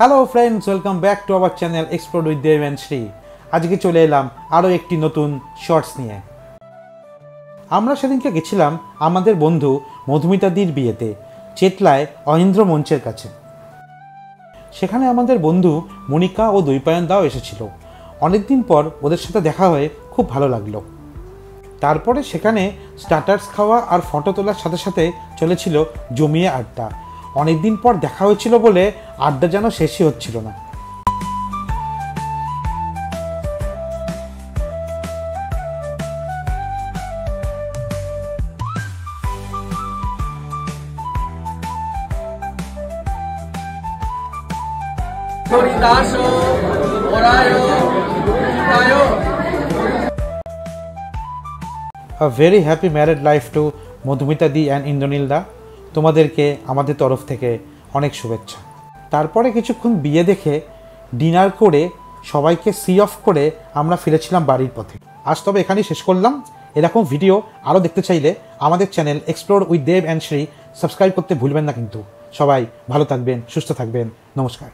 Hello friends, welcome back to our channel explore with Dev and Shri. আজকে চলে এলাম আরও একটি নতুন শর্টস নিয়ে। আমরা সেদিনকে গেছিলাম আমাদের বন্ধু মধুমিতাদির বিয়েতে চেতলায় অনিন্দ্র মঞ্চের কাছে। সেখানে আমাদের বন্ধু মনিকা ও দৈপায়ন দাও এসেছিল। অনেকদিন পর ওদের সাথে দেখা হয়ে খুব ভালো লাগলো। তারপরে সেখানে স্টার্টার্স খাওয়া আর ফটো তোলার সাথে সাথে চলেছিল জমিয়ে আড্ডা। অনেকদিন পর দেখা হয়েছিল বলে আড্ডা যেন শেষই হচ্ছিল না। A very happy married life to Madhumita দি অ্যান্ড ইন্দ্রনীল দা। তোমাদেরকে আমাদের তরফ থেকে অনেক শুভেচ্ছা। তারপরে কিছুক্ষণ বিয়ে দেখে ডিনার করে সবাইকে সি অফ করে আমরা ফিরেছিলাম বাড়ির পথে। আজ তবে এখানেই শেষ করলাম। এরকম ভিডিও আরও দেখতে চাইলে আমাদের channel explore with Dev and Shri subscribe করতে ভুলবেন না কিন্তু। সবাই ভালো থাকবেন, সুস্থ থাকবেন। নমস্কার।